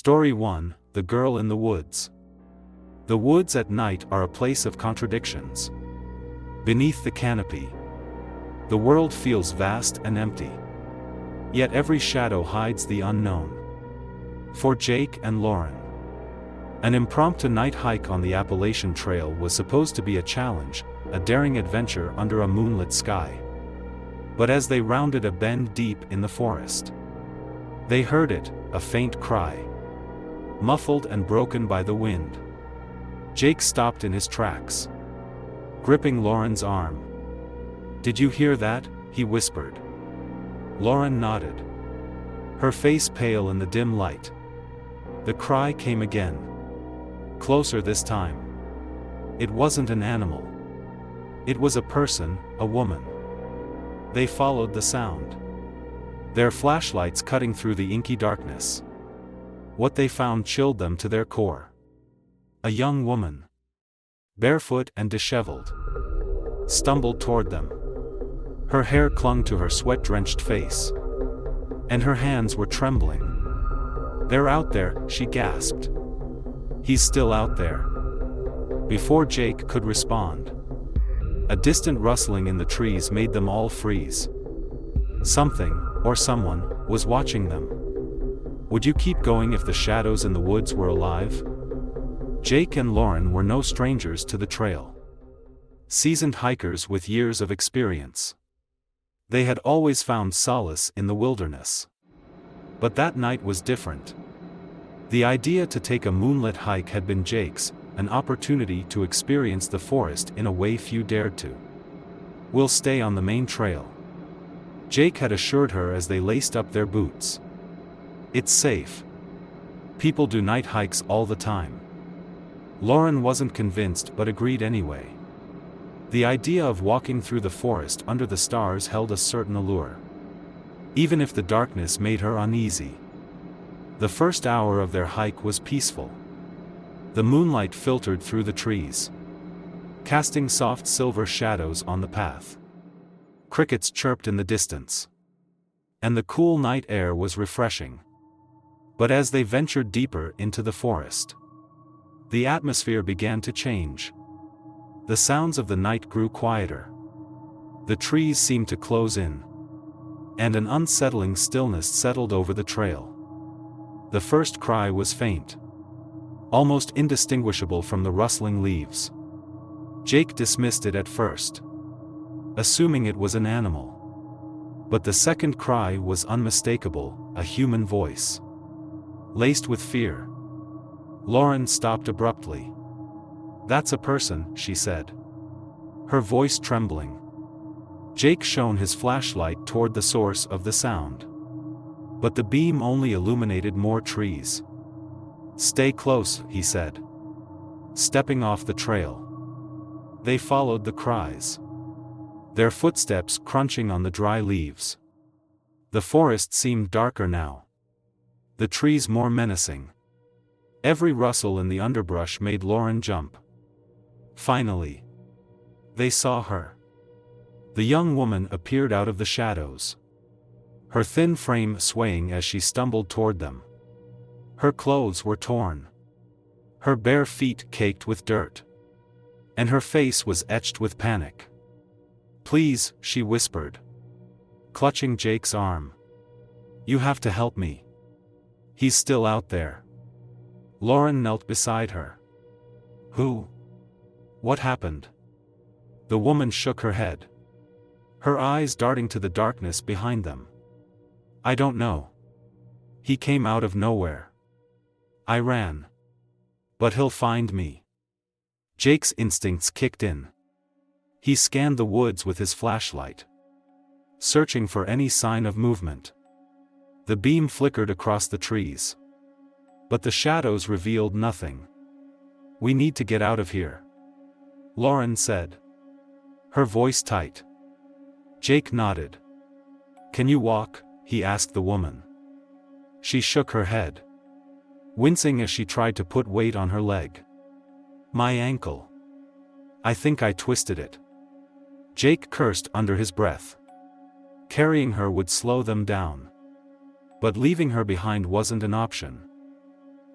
Story 1: The Girl in the Woods. The woods at night are a place of contradictions. Beneath the canopy, the world feels vast and empty. Yet every shadow hides the unknown. For Jake and Lauren, an impromptu night hike on the Appalachian Trail was supposed to be a challenge, a daring adventure under a moonlit sky. But as they rounded a bend deep in the forest, they heard it, a faint cry, muffled and broken by the wind. Jake stopped in his tracks, gripping Lauren's arm. "Did you hear that?" he whispered. Lauren nodded, her face pale in the dim light. The cry came again, closer this time. It wasn't an animal. It was a person, a woman. They followed the sound, their flashlights cutting through the inky darkness. What they found chilled them to their core. A young woman, barefoot and disheveled, stumbled toward them. Her hair clung to her sweat-drenched face, and her hands were trembling. "They're out there," she gasped. "He's still out there." Before Jake could respond, a distant rustling in the trees made them all freeze. Something, or someone, was watching them. Would you keep going if the shadows in the woods were alive? Jake and Lauren were no strangers to the trail. Seasoned hikers with years of experience. They had always found solace in the wilderness. But that night was different. The idea to take a moonlit hike had been Jake's, an opportunity to experience the forest in a way few dared to. "We'll stay on the main trail," Jake had assured her as they laced up their boots. "It's safe. People do night hikes all the time." Lauren wasn't convinced but agreed anyway. The idea of walking through the forest under the stars held a certain allure, even if the darkness made her uneasy. The first hour of their hike was peaceful. The moonlight filtered through the trees, casting soft silver shadows on the path. Crickets chirped in the distance, and the cool night air was refreshing. But as they ventured deeper into the forest, the atmosphere began to change. The sounds of the night grew quieter. The trees seemed to close in, and an unsettling stillness settled over the trail. The first cry was faint, almost indistinguishable from the rustling leaves. Jake dismissed it at first, assuming it was an animal. But the second cry was unmistakable, a human voice, laced with fear. Lauren stopped abruptly. "That's a person," she said, her voice trembling. Jake shone his flashlight toward the source of the sound, but the beam only illuminated more trees. "Stay close," he said, stepping off the trail. They followed the cries, their footsteps crunching on the dry leaves. The forest seemed darker now, the trees more menacing. Every rustle in the underbrush made Lauren jump. Finally, they saw her. The young woman appeared out of the shadows, her thin frame swaying as she stumbled toward them. Her clothes were torn, her bare feet caked with dirt, and her face was etched with panic. "Please," she whispered, clutching Jake's arm. "You have to help me. He's still out there." Lauren knelt beside her. "Who? What happened?" The woman shook her head, her eyes darting to the darkness behind them. "I don't know. He came out of nowhere. I ran. But he'll find me." Jake's instincts kicked in. He scanned the woods with his flashlight, searching for any sign of movement. The beam flickered across the trees, but the shadows revealed nothing. "We need to get out of here," Lauren said, her voice tight. Jake nodded. "Can you walk?" he asked the woman. She shook her head, wincing as she tried to put weight on her leg. "My ankle. I think I twisted it." Jake cursed under his breath. Carrying her would slow them down, but leaving her behind wasn't an option.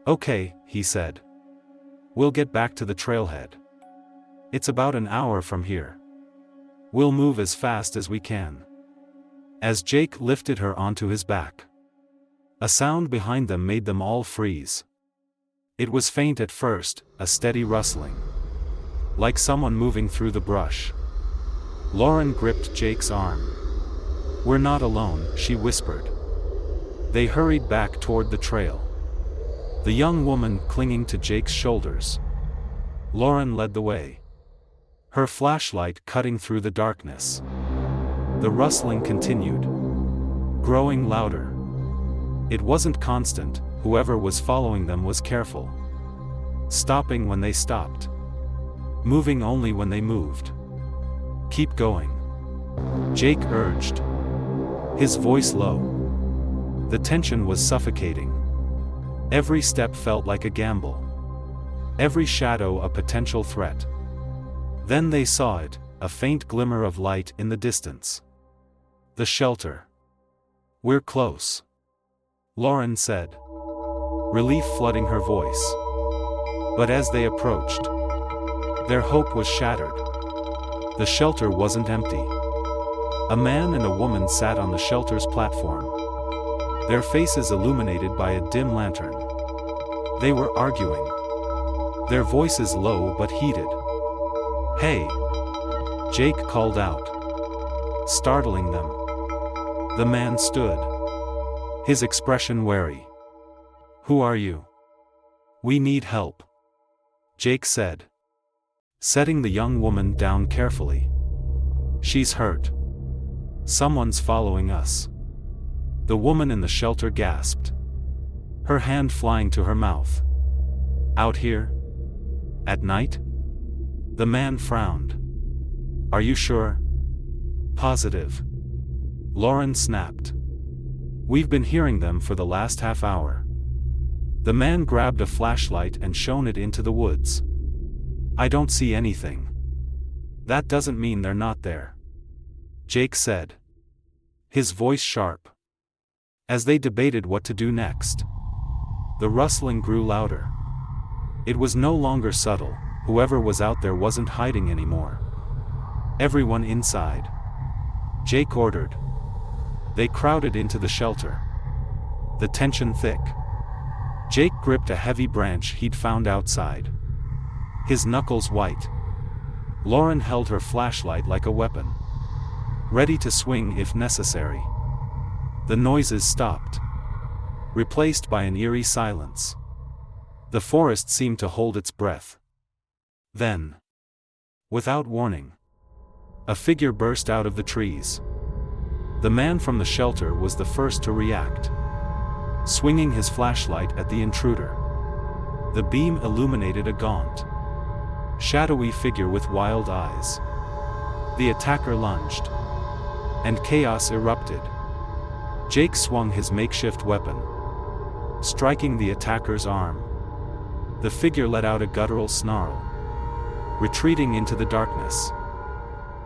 Okay, he said. We'll get back to the trailhead. It's about an hour from here. We'll move as fast as we can. As Jake lifted her onto his back, a sound behind them made them all freeze. It was faint at first, a steady rustling, like someone moving through the brush. Lauren gripped Jake's arm. We're not alone, she whispered. They hurried back toward the trail, the young woman clinging to Jake's shoulders. Lauren led the way, her flashlight cutting through the darkness. The rustling continued, growing louder. It wasn't constant, whoever was following them was careful, stopping when they stopped, moving only when they moved. Keep going, Jake urged, his voice low. The tension was suffocating. Every step felt like a gamble, every shadow a potential threat. Then they saw it, a faint glimmer of light in the distance. The shelter. We're close, Lauren said, relief flooding her voice. But as they approached, their hope was shattered. The shelter wasn't empty. A man and a woman sat on the shelter's platform, their faces illuminated by a dim lantern. They were arguing, their voices low but heated. Hey! Jake called out, startling them. The man stood, his expression wary. Who are you? We need help, Jake said, setting the young woman down carefully. She's hurt. Someone's following us. The woman in the shelter gasped, her hand flying to her mouth. Out here? At night? The man frowned. Are you sure? Positive, Lauren snapped. We've been hearing them for the last half hour. The man grabbed a flashlight and shone it into the woods. I don't see anything. That doesn't mean they're not there, Jake said, his voice sharp. As they debated what to do next, the rustling grew louder. It was no longer subtle, whoever was out there wasn't hiding anymore. Everyone inside, Jake ordered. They crowded into the shelter, the tension thick. Jake gripped a heavy branch he'd found outside, his knuckles white. Lauren held her flashlight like a weapon, ready to swing if necessary. The noises stopped, replaced by an eerie silence. The forest seemed to hold its breath. Then, without warning, a figure burst out of the trees. The man from the shelter was the first to react, swinging his flashlight at the intruder. The beam illuminated a gaunt, shadowy figure with wild eyes. The attacker lunged, and chaos erupted. Jake swung his makeshift weapon, striking the attacker's arm. The figure let out a guttural snarl, retreating into the darkness.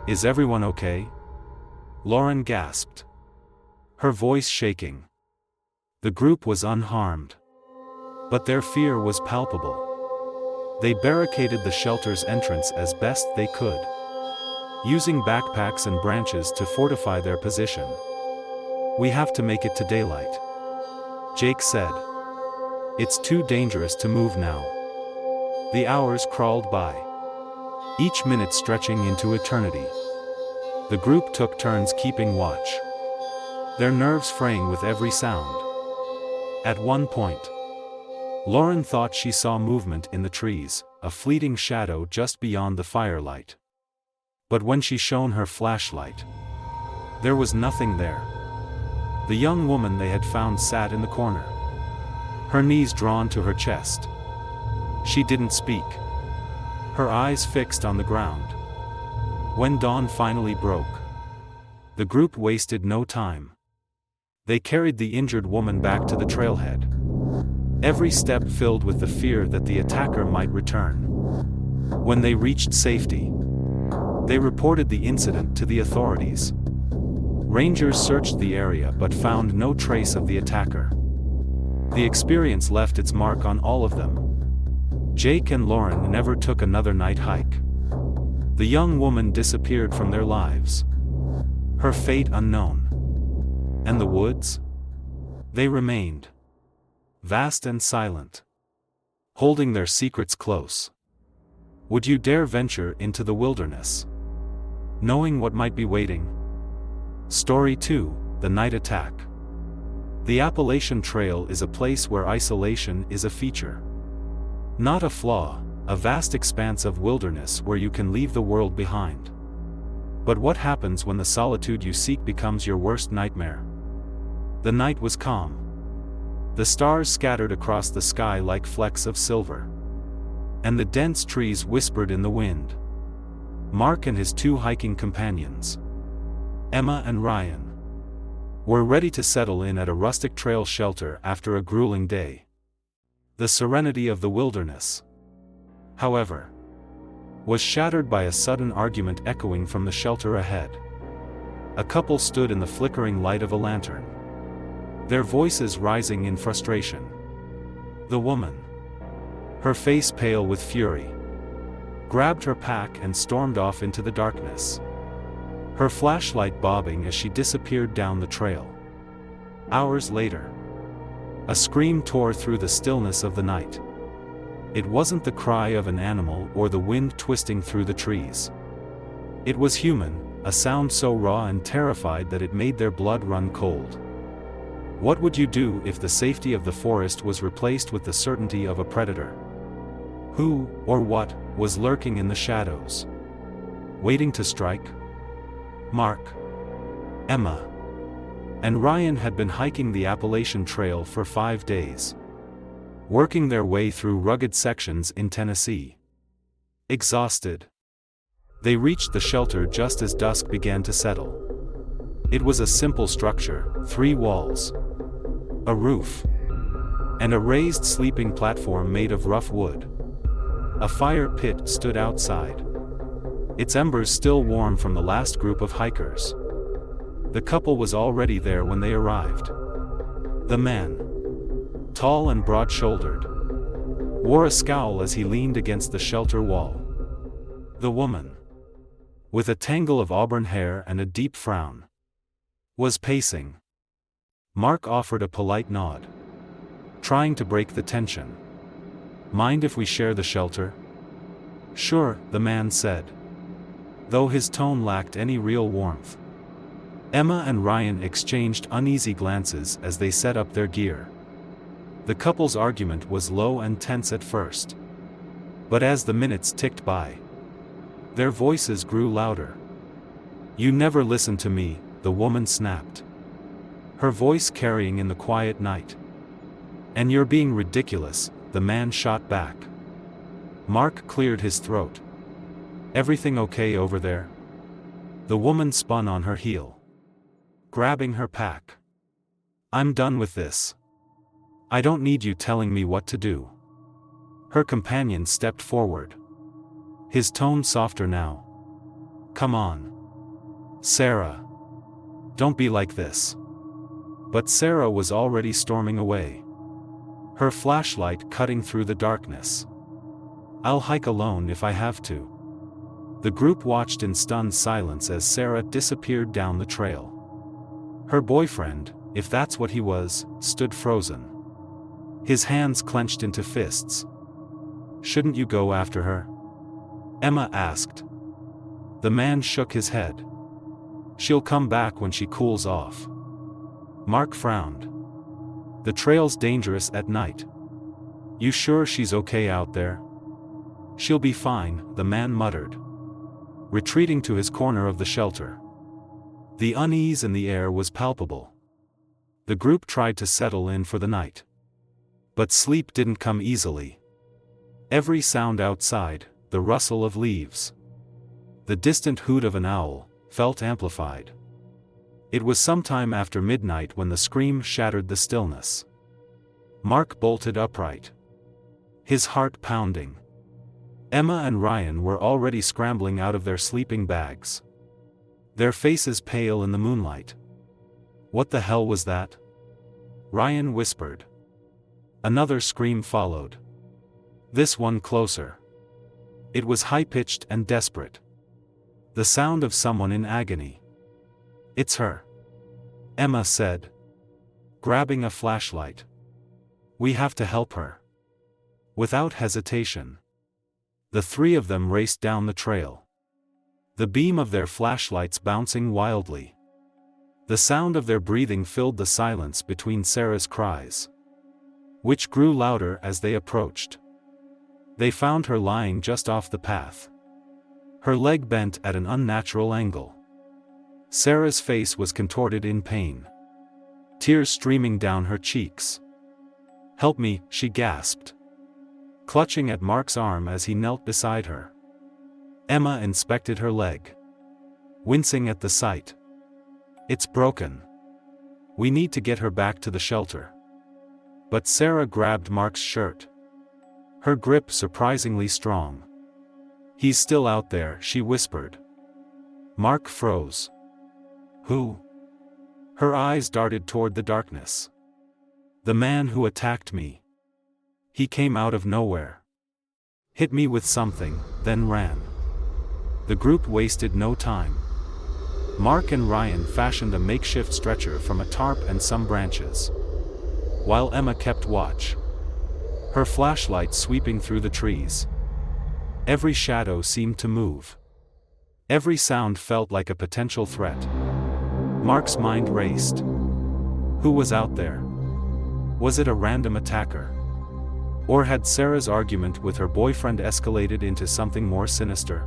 Is everyone okay? Lauren gasped, her voice shaking. The group was unharmed, but their fear was palpable. They barricaded the shelter's entrance as best they could, using backpacks and branches to fortify their position. We have to make it to daylight, Jake said. It's too dangerous to move now. The hours crawled by, each minute stretching into eternity. The group took turns keeping watch, their nerves fraying with every sound. At one point, Lauren thought she saw movement in the trees, a fleeting shadow just beyond the firelight. But when she shone her flashlight, there was nothing there. The young woman they had found sat in the corner, her knees drawn to her chest. She didn't speak, her eyes fixed on the ground. When dawn finally broke, the group wasted no time. They carried the injured woman back to the trailhead, every step filled with the fear that the attacker might return. When they reached safety, they reported the incident to the authorities. Rangers searched the area but found no trace of the attacker. The experience left its mark on all of them. Jake and Lauren never took another night hike. The young woman disappeared from their lives. Her fate unknown. And the woods? They remained. Vast and silent. Holding their secrets close. Would you dare venture into the wilderness, knowing what might be waiting? Story 2, The Night Attack. The Appalachian Trail is a place where isolation is a feature. Not a flaw, a vast expanse of wilderness where you can leave the world behind. But what happens when the solitude you seek becomes your worst nightmare? The night was calm. The stars scattered across the sky like flecks of silver. And the dense trees whispered in the wind. Mark and his two hiking companions, Emma and Ryan, were ready to settle in at a rustic trail shelter after a grueling day. The serenity of the wilderness, however, was shattered by a sudden argument echoing from the shelter ahead. A couple stood in the flickering light of a lantern, their voices rising in frustration. The woman, her face pale with fury, grabbed her pack and stormed off into the darkness, her flashlight bobbing as she disappeared down the trail. Hours later, a scream tore through the stillness of the night. It wasn't the cry of an animal or the wind twisting through the trees. It was human, a sound so raw and terrified that it made their blood run cold. What would you do if the safety of the forest was replaced with the certainty of a predator? Who, or what, was lurking in the shadows, waiting to strike? Mark, Emma, and Ryan had been hiking the Appalachian Trail for 5 days, working their way through rugged sections in Tennessee. Exhausted, they reached the shelter just as dusk began to settle. It was a simple structure, 3 walls, a roof, and a raised sleeping platform made of rough wood. A fire pit stood outside, its embers still warm from the last group of hikers. The couple was already there when they arrived. The man, tall and broad-shouldered, wore a scowl as he leaned against the shelter wall. The woman, with a tangle of auburn hair and a deep frown, was pacing. Mark offered a polite nod, trying to break the tension. "Mind if we share the shelter?" "Sure," the man said, though his tone lacked any real warmth. Emma and Ryan exchanged uneasy glances as they set up their gear. The couple's argument was low and tense at first. But as the minutes ticked by, their voices grew louder. "You never listen to me," the woman snapped, her voice carrying in the quiet night. "And you're being ridiculous," the man shot back. Mark cleared his throat. "Everything okay over there?" The woman spun on her heel, grabbing her pack. "I'm done with this. I don't need you telling me what to do." Her companion stepped forward, his tone softer now. "Come on, Sarah. Don't be like this." But Sarah was already storming away, her flashlight cutting through the darkness. "I'll hike alone if I have to." The group watched in stunned silence as Sarah disappeared down the trail. Her boyfriend, if that's what he was, stood frozen, his hands clenched into fists. "Shouldn't you go after her?" Emma asked. The man shook his head. "She'll come back when she cools off." Mark frowned. "The trail's dangerous at night. You sure she's okay out there?" "She'll be fine," the man muttered, retreating to his corner of the shelter. The unease in the air was palpable. The group tried to settle in for the night, but sleep didn't come easily. Every sound outside, the rustle of leaves, the distant hoot of an owl, felt amplified. It was sometime after midnight when the scream shattered the stillness. Mark bolted upright, his heart pounding. Emma and Ryan were already scrambling out of their sleeping bags, their faces pale in the moonlight. "What the hell was that?" Ryan whispered, Another scream followed. This one closer. It was high-pitched and desperate. The sound of someone in agony. "It's her," Emma said, grabbing a flashlight. "We have to help her." Without hesitation, the three of them raced down the trail, the beam of their flashlights bouncing wildly. The sound of their breathing filled the silence between Sarah's cries, which grew louder as they approached. They found her lying just off the path, her leg bent at an unnatural angle. Sarah's face was contorted in pain, tears streaming down her cheeks. "Help me," she gasped, clutching at Mark's arm as he knelt beside her. Emma inspected her leg, wincing at the sight. "It's broken. We need to get her back to the shelter." But Sarah grabbed Mark's shirt, her grip surprisingly strong. "He's still out there," she whispered. Mark froze. "Who?" Her eyes darted toward the darkness. "The man who attacked me. He came out of nowhere, hit me with something, then ran." The group wasted no time. Mark and Ryan fashioned a makeshift stretcher from a tarp and some branches, while Emma kept watch, her flashlight sweeping through the trees. Every shadow seemed to move. Every sound felt like a potential threat. Mark's mind raced. Who was out there? Was it a random attacker? Or had Sarah's argument with her boyfriend escalated into something more sinister?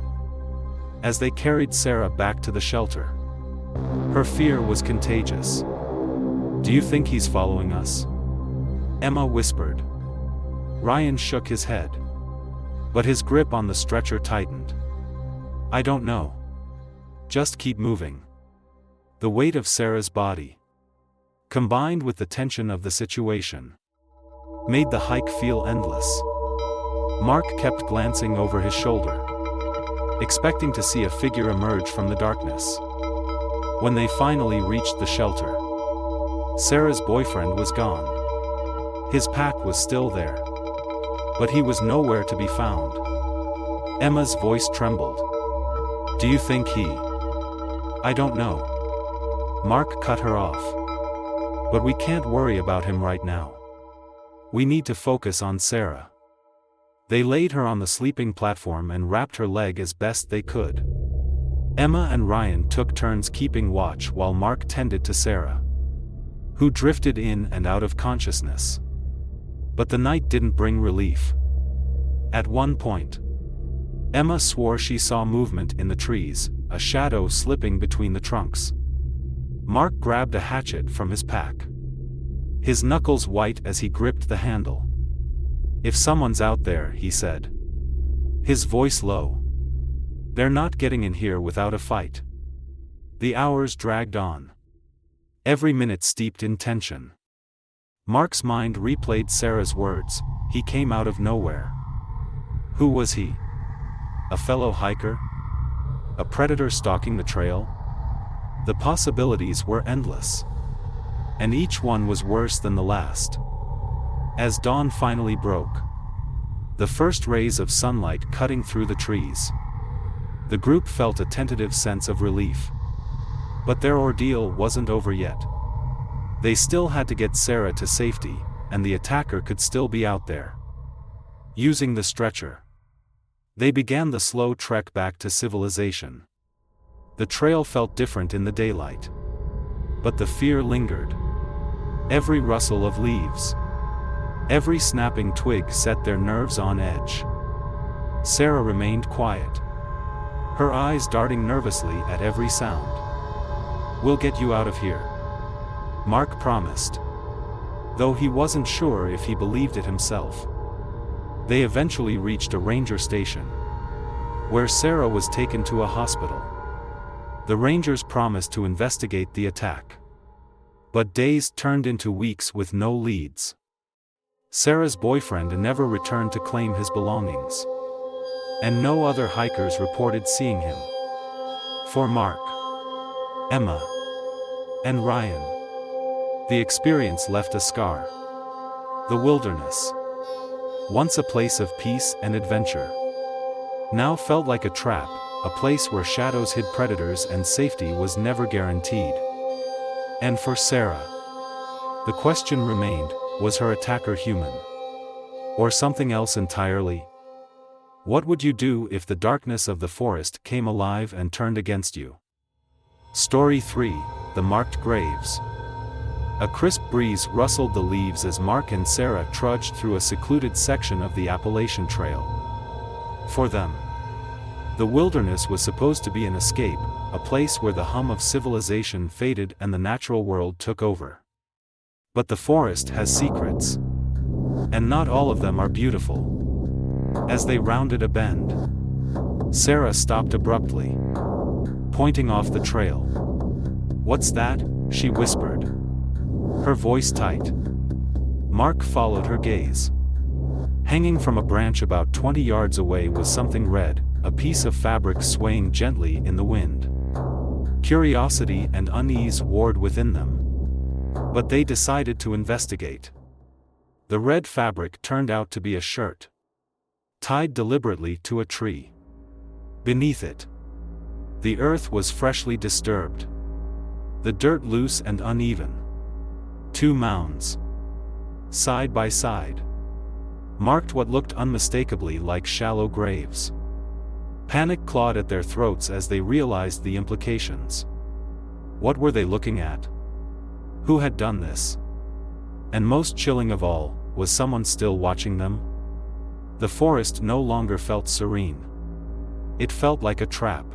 As they carried Sarah back to the shelter, her fear was contagious. "Do you think he's following us?" Emma whispered. Ryan shook his head, but his grip on the stretcher tightened. "I don't know. Just keep moving." The weight of Sarah's body, combined with the tension of the situation, made the hike feel endless. Mark kept glancing over his shoulder, expecting to see a figure emerge from the darkness. When they finally reached the shelter, Sarah's boyfriend was gone. His pack was still there, but he was nowhere to be found. Emma's voice trembled. "Do you think he—" "I don't know." Mark cut her off. "But we can't worry about him right now. We need to focus on Sarah." They laid her on the sleeping platform and wrapped her leg as best they could. Emma and Ryan took turns keeping watch while Mark tended to Sarah, who drifted in and out of consciousness. But the night didn't bring relief. At one point, Emma swore she saw movement in the trees, a shadow slipping between the trunks. Mark grabbed a hatchet from his pack, his knuckles white as he gripped the handle. "If someone's out there," he said, his voice low, "they're not getting in here without a fight." The hours dragged on, every minute steeped in tension. Mark's mind replayed Sarah's words, "He came out of nowhere." Who was he? A fellow hiker? A predator stalking the trail? The possibilities were endless, and each one was worse than the last. As dawn finally broke, the first rays of sunlight cutting through the trees, the group felt a tentative sense of relief. But their ordeal wasn't over yet. They still had to get Sarah to safety, and the attacker could still be out there. Using the stretcher, they began the slow trek back to civilization. The trail felt different in the daylight, but the fear lingered. Every rustle of leaves, every snapping twig set their nerves on edge. Sarah remained quiet, her eyes darting nervously at every sound. "We'll get you out of here," Mark promised, though he wasn't sure if he believed it himself. They eventually reached a ranger station, where Sarah was taken to a hospital. The rangers promised to investigate the attack, but days turned into weeks with no leads. Sarah's boyfriend never returned to claim his belongings, and no other hikers reported seeing him. For Mark, Emma, and Ryan, the experience left a scar. The wilderness, once a place of peace and adventure, now felt like a trap, a place where shadows hid predators and safety was never guaranteed. And for Sarah, the question remained, was her attacker human? Or something else entirely? What would you do if the darkness of the forest came alive and turned against you? Story 3, The Marked Graves. A crisp breeze rustled the leaves as Mark and Sarah trudged through a secluded section of the Appalachian Trail. For them, the wilderness was supposed to be an escape, a place where the hum of civilization faded and the natural world took over. But the forest has secrets. And not all of them are beautiful. As they rounded a bend, Sarah stopped abruptly, pointing off the trail. "What's that?" she whispered, her voice tight. Mark followed her gaze. Hanging from a branch about 20 yards away was something red, a piece of fabric swaying gently in the wind. Curiosity and unease warred within them. But they decided to investigate. The red fabric turned out to be a shirt, tied deliberately to a tree. Beneath it, the earth was freshly disturbed, the dirt loose and uneven. Two mounds, side by side, marked what looked unmistakably like shallow graves. Panic clawed at their throats as they realized the implications. What were they looking at? Who had done this? And most chilling of all, was someone still watching them? The forest no longer felt serene. It felt like a trap.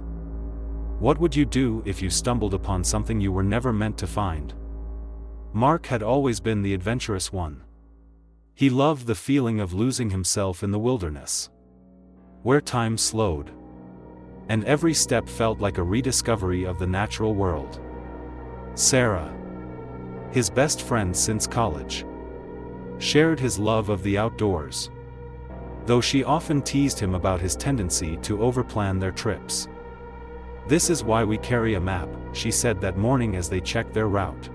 What would you do if you stumbled upon something you were never meant to find? Mark had always been the adventurous one. He loved the feeling of losing himself in the wilderness, where time slowed, and every step felt like a rediscovery of the natural world. Sarah, his best friend since college, shared his love of the outdoors, though she often teased him about his tendency to overplan their trips. "This is why we carry a map," she said that morning as they checked their route.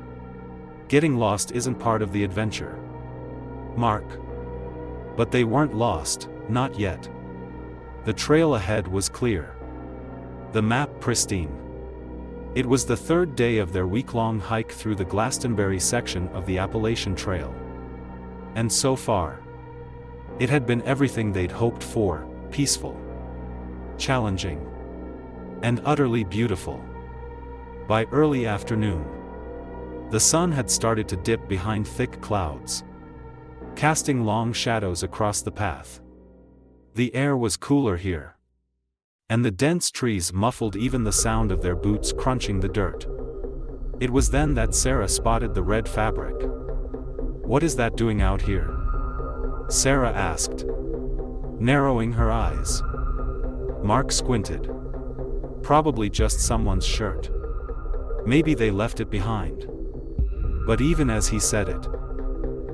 "Getting lost isn't part of the adventure, Mark." But they weren't lost, not yet. The trail ahead was clear, the map pristine. It was the third day of their week-long hike through the Glastonbury section of the Appalachian Trail. And so far, it had been everything they'd hoped for: peaceful, challenging, and utterly beautiful. By early afternoon, the sun had started to dip behind thick clouds, casting long shadows across the path. The air was cooler here, and the dense trees muffled even the sound of their boots crunching the dirt. It was then that Sarah spotted the red fabric. "What is that doing out here?" Sarah asked, narrowing her eyes. Mark squinted. "Probably just someone's shirt. Maybe they left it behind." But even as he said it,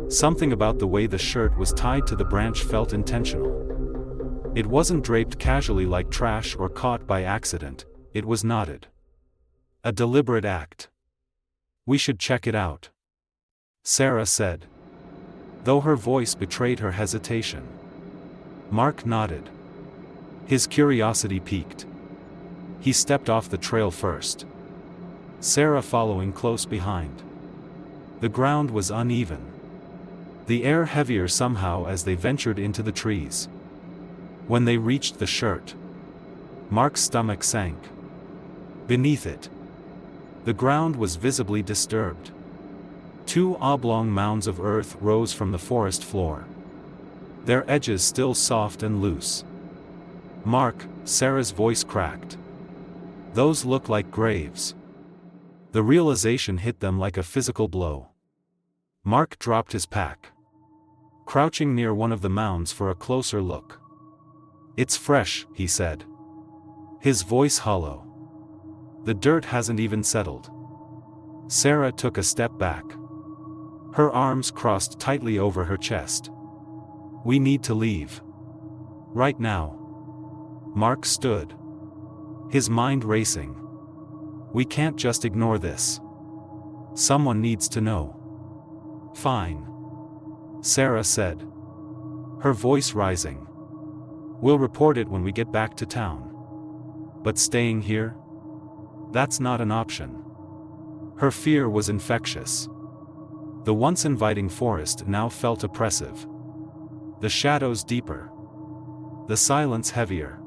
something about the way the shirt was tied to the branch felt intentional. It wasn't draped casually like trash or caught by accident, it was knotted. A deliberate act. "We should check it out," Sarah said, though her voice betrayed her hesitation. Mark nodded. His curiosity piqued. He stepped off the trail first, Sarah following close behind. The ground was uneven, the air heavier somehow as they ventured into the trees. When they reached the shirt, Mark's stomach sank. Beneath it, the ground was visibly disturbed. Two oblong mounds of earth rose from the forest floor, their edges still soft and loose. "Mark," Sarah's voice cracked. "Those look like graves." The realization hit them like a physical blow. Mark dropped his pack, crouching near one of the mounds for a closer look. "It's fresh," he said, his voice hollow. "The dirt hasn't even settled." Sarah took a step back, her arms crossed tightly over her chest. "We need to leave. Right now." Mark stood, his mind racing. "We can't just ignore this. Someone needs to know." "Fine. Sarah said, her voice rising. We'll report it when we get back to town. But staying here? That's not an option. Her fear was infectious. The once inviting forest now felt oppressive. The shadows deeper. The silence heavier.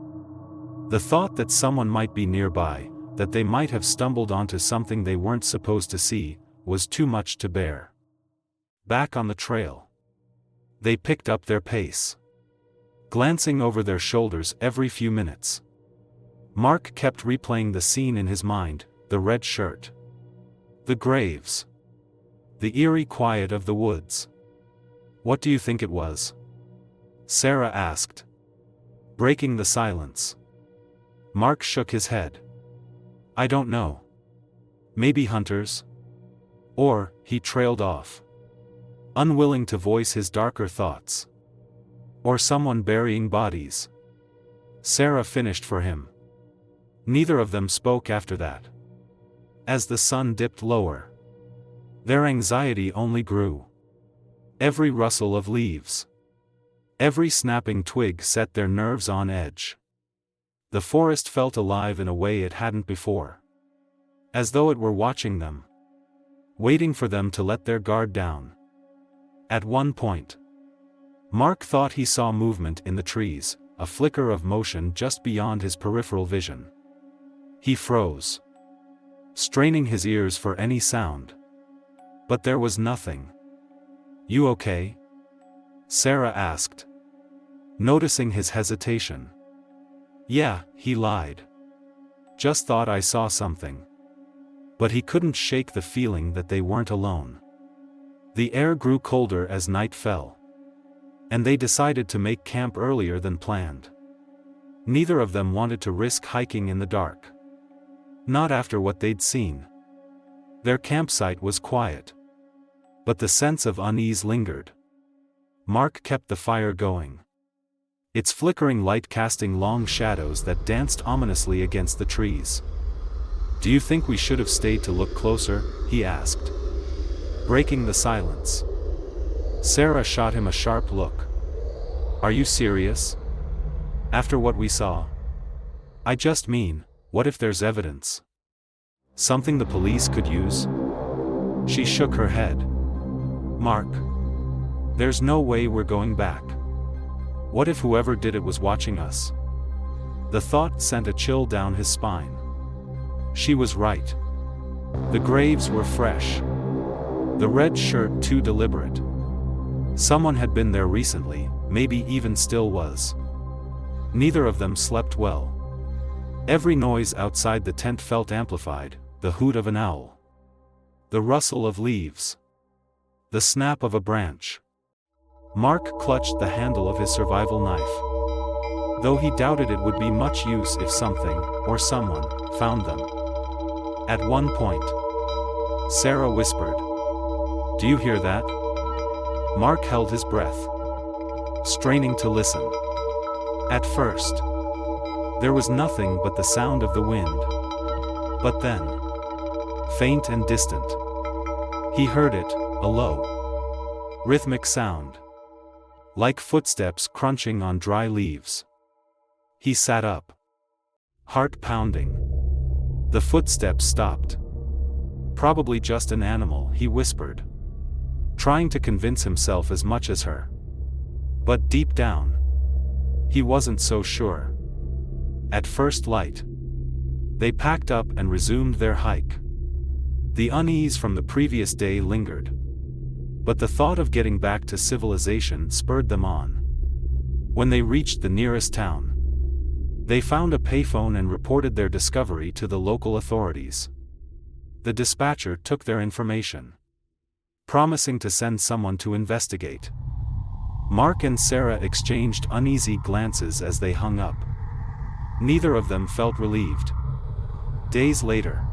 The thought that someone might be nearby, that they might have stumbled onto something they weren't supposed to see, was too much to bear. Back on the trail. They picked up their pace, glancing over their shoulders every few minutes. Mark kept replaying the scene in his mind, the red shirt, the graves, the eerie quiet of the woods. What do you think it was? Sarah asked, breaking the silence. Mark shook his head. I don't know. Maybe hunters? Or, he trailed off, unwilling to voice his darker thoughts. Or someone burying bodies. Sarah finished for him. Neither of them spoke after that. As the sun dipped lower, their anxiety only grew. Every rustle of leaves, every snapping twig set their nerves on edge. The forest felt alive in a way it hadn't before. As though it were watching them, waiting for them to let their guard down. At one point, Mark thought he saw movement in the trees, a flicker of motion just beyond his peripheral vision. He froze, straining his ears for any sound. But there was nothing. You okay? Sarah asked, noticing his hesitation. Yeah, he lied. Just thought I saw something. But he couldn't shake the feeling that they weren't alone. The air grew colder as night fell. And they decided to make camp earlier than planned. Neither of them wanted to risk hiking in the dark. Not after what they'd seen. Their campsite was quiet. But the sense of unease lingered. Mark kept the fire going, its flickering light casting long shadows that danced ominously against the trees. Do you think we should have stayed to look closer? He asked, breaking the silence. Sarah shot him a sharp look. Are you serious? After what we saw? I just mean, what if there's evidence? Something the police could use? She shook her head. Mark, there's no way we're going back. What if whoever did it was watching us? The thought sent a chill down his spine. She was right. The graves were fresh. The red shirt too deliberate. Someone had been there recently, maybe even still was. Neither of them slept well. Every noise outside the tent felt amplified, the hoot of an owl, the rustle of leaves, the snap of a branch. Mark clutched the handle of his survival knife, though he doubted it would be much use if something, or someone, found them. At one point, Sarah whispered, "Do you hear that?" Mark held his breath, straining to listen. At first, there was nothing but the sound of the wind. But then, faint and distant, he heard it, a low, rhythmic sound, like footsteps crunching on dry leaves. He sat up, heart pounding. The footsteps stopped. Probably just an animal, he whispered, trying to convince himself as much as her. But deep down, he wasn't so sure. At first light, they packed up and resumed their hike. The unease from the previous day lingered. But the thought of getting back to civilization spurred them on. When they reached the nearest town, they found a payphone and reported their discovery to the local authorities. The dispatcher took their information, promising to send someone to investigate. Mark and Sarah exchanged uneasy glances as they hung up. Neither of them felt relieved. Days later,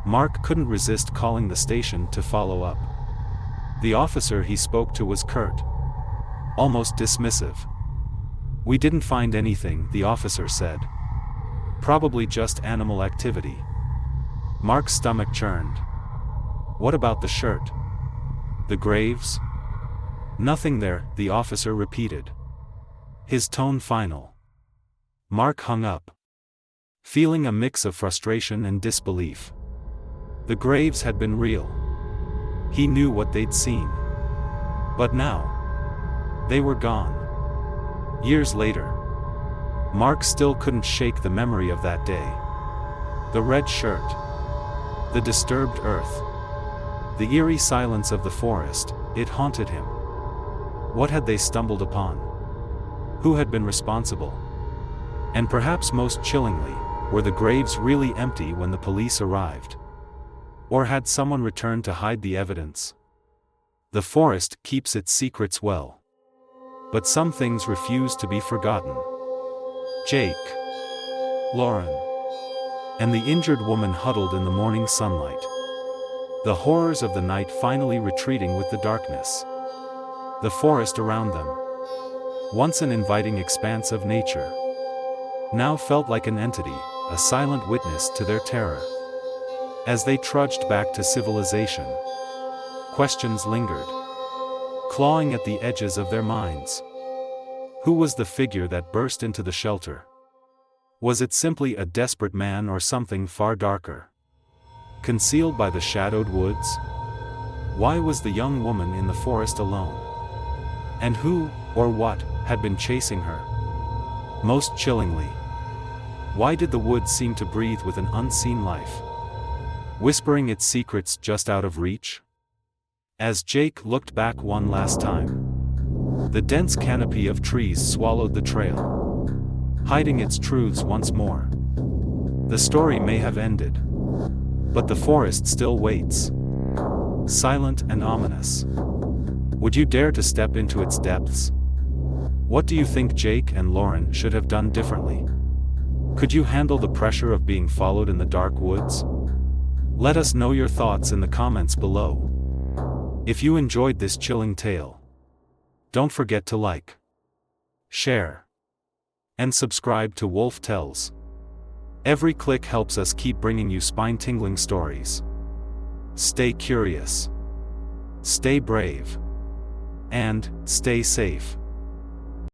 Mark couldn't resist calling the station to follow up. The officer he spoke to was curt, almost dismissive. "We didn't find anything," the officer said. "Probably just animal activity." Mark's stomach churned. What about the shirt? The graves? Nothing there, the officer repeated. His tone final. Mark hung up, feeling a mix of frustration and disbelief. The graves had been real. He knew what they'd seen. But now, they were gone. Years later, Mark still couldn't shake the memory of that day. The red shirt, the disturbed earth, the eerie silence of the forest, it haunted him. What had they stumbled upon? Who had been responsible? And perhaps most chillingly, were the graves really empty when the police arrived? Or had someone returned to hide the evidence? The forest keeps its secrets well. But some things refuse to be forgotten. Jake, Lauren, and the injured woman huddled in the morning sunlight. The horrors of the night finally retreating with the darkness. The forest around them, once an inviting expanse of nature, now felt like an entity, a silent witness to their terror. As they trudged back to civilization, questions lingered, clawing at the edges of their minds. Who was the figure that burst into the shelter? Was it simply a desperate man or something far darker, concealed by the shadowed woods? Why was the young woman in the forest alone? And who, or what, had been chasing her? Most chillingly, why did the woods seem to breathe with an unseen life, whispering its secrets just out of reach? As Jake looked back one last time, the dense canopy of trees swallowed the trail, hiding its truths once more. The story may have ended, but the forest still waits, silent and ominous. Would you dare to step into its depths? What do you think Jake and Lauren should have done differently? Could you handle the pressure of being followed in the dark woods? Let us know your thoughts in the comments below. If you enjoyed this chilling tale, don't forget to like, share, and subscribe to Wolf Tells. Every click helps us keep bringing you spine-tingling stories. Stay curious, stay brave, and stay safe.